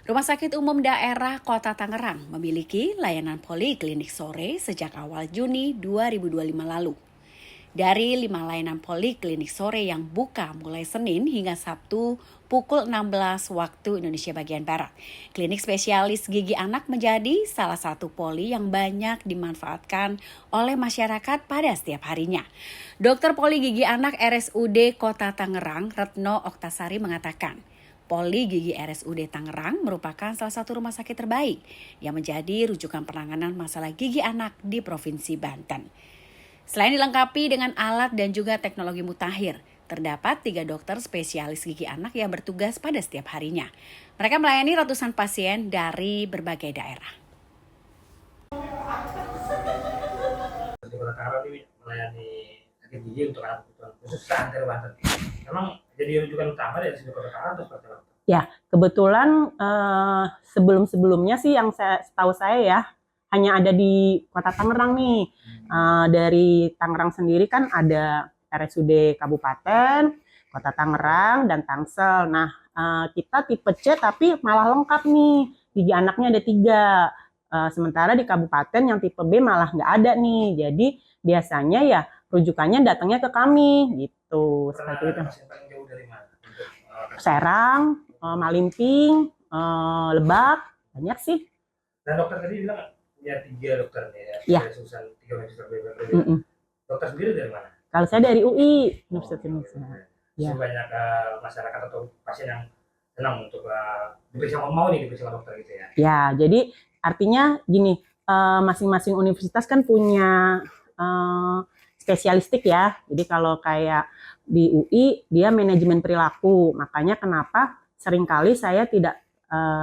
Rumah Sakit Umum Daerah Kota Tangerang memiliki layanan poliklinik sore sejak awal Juni 2025 lalu. Dari 5 layanan poliklinik sore yang buka mulai Senin hingga Sabtu pukul 16 waktu Indonesia bagian Barat, klinik spesialis gigi anak menjadi salah satu poli yang banyak dimanfaatkan oleh masyarakat pada setiap harinya. Dokter Poli Gigi Anak RSUD Kota Tangerang, Retno Oktasari mengatakan, Poli Gigi RSUD Tangerang merupakan salah satu rumah sakit terbaik yang menjadi rujukan penanganan masalah gigi anak di Provinsi Banten. Selain dilengkapi dengan alat dan juga teknologi mutakhir, terdapat 3 dokter spesialis gigi anak yang bertugas pada setiap harinya. Mereka melayani ratusan pasien dari berbagai daerah. Di Kota Tangerang ini melayani sakit gigi untuk anak kebutuhan khusus seantero Banten. Memang jadi rujukan utama dari sini Kota Tangerang atau seperti apa? Ya, kebetulan sebelum-sebelumnya sih yang setahu saya ya hanya ada di Kota Tangerang nih. Dari Tangerang sendiri kan ada RSUD Kabupaten, Kota Tangerang, dan Tangsel. Nah, kita tipe C tapi malah lengkap nih. Gigi anaknya ada 3. Sementara di kabupaten yang tipe B malah nggak ada nih. Jadi biasanya ya rujukannya datangnya ke kami gitu. Seperti itu. Paling jauh dari mana? Serang, Malimping, Lebak, banyak sih. Dan dokter tadi bilang ya 3 dokter nih ya. Iya. Jurusan 3 universitas berbeda. Dokter sendiri dari mana? Kalau saya dari UI, Universitas Indonesia. Ya. Banyak masyarakat atau pasien yang senang untuk diperiksa mau diperiksa dokter gitu ya. Ya, jadi artinya gini, masing-masing universitas kan punya spesialistik ya. Jadi kalau kayak di UI dia manajemen perilaku, makanya kenapa seringkali saya tidak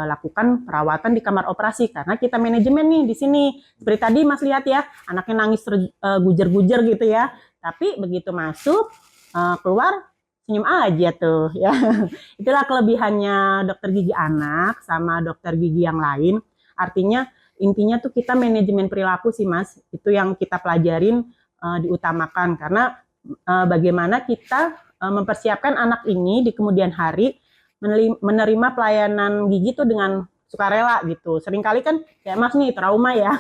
lakukan perawatan di kamar operasi karena kita manajemen nih di sini. Seperti tadi Mas lihat ya, anaknya nangis gujer-gujer gitu ya. Tapi begitu masuk keluar senyum aja tuh ya. Itulah kelebihannya dokter gigi anak sama dokter gigi yang lain. Artinya intinya tuh kita manajemen perilaku sih Mas. Itu yang kita pelajarin diutamakan karena bagaimana kita mempersiapkan anak ini di kemudian hari menerima pelayanan gigi tuh dengan sukarela gitu. Seringkali kan kayak Mas nih trauma ya,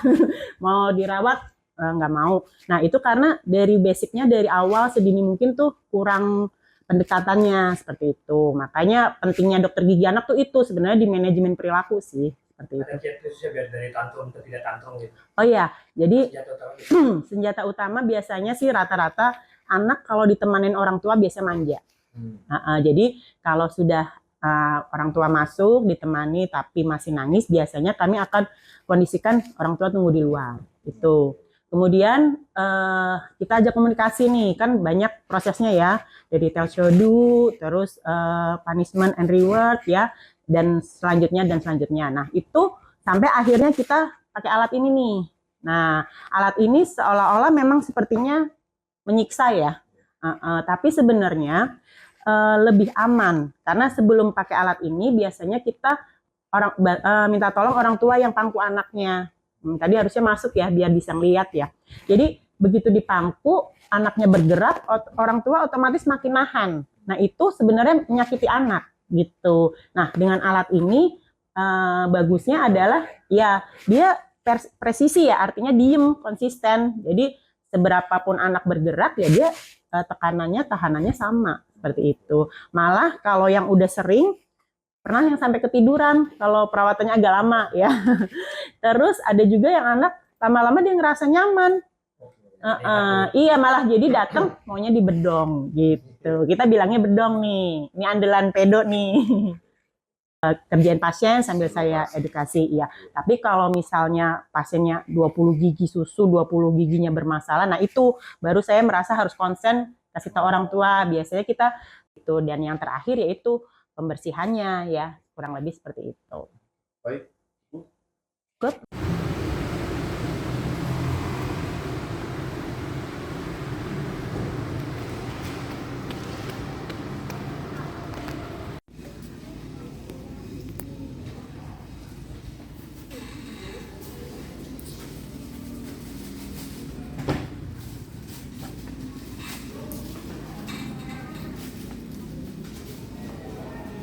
mau dirawat nggak mau. Nah itu karena dari basicnya dari awal sedini mungkin tuh kurang pendekatannya seperti itu. Makanya pentingnya dokter gigi anak tuh itu sebenarnya di manajemen perilaku sih. Seperti itu. Ada kiat khususnya biar dari tantrum ke tidak tantrum gitu. Oh iya, jadi Senjata senjata utama biasanya sih rata-rata anak kalau ditemanin orang tua biasa manja. Jadi kalau sudah orang tua masuk ditemani tapi masih nangis, biasanya kami akan kondisikan orang tua tunggu di luar. Itu. Kemudian kita ajak komunikasi nih, kan banyak prosesnya ya, dari tell show do, terus punishment and reward ya, dan selanjutnya. Nah itu sampai akhirnya kita pakai alat ini nih. Nah alat ini seolah-olah memang sepertinya menyiksa ya, tapi sebenarnya lebih aman karena sebelum pakai alat ini biasanya kita minta tolong orang tua yang pangku anaknya. Tadi harusnya masuk ya biar bisa ngeliat ya. Jadi begitu dipangku anaknya bergerak, orang tua otomatis makin nahan. Nah itu sebenarnya menyakiti anak gitu. Nah dengan alat ini bagusnya adalah ya dia presisi ya, artinya diem konsisten. Jadi seberapapun anak bergerak ya dia tekanannya tahanannya sama seperti itu. Malah kalau yang udah sering pernah yang sampai ketiduran kalau perawatannya agak lama ya. Terus ada juga yang anak lama-lama dia ngerasa nyaman. Iya malah jadi datang maunya di bedong gitu. Kita bilangnya bedong nih. Ini andalan pedo nih. Kerjain pasien sambil saya edukasi ya. Tapi kalau misalnya pasiennya 20 gigi susu, 20 giginya bermasalah, nah itu baru saya merasa harus konsen kasih tahu orang tua. Biasanya kita itu, dan yang terakhir yaitu pembersihannya ya, kurang lebih seperti itu. Baik. Good.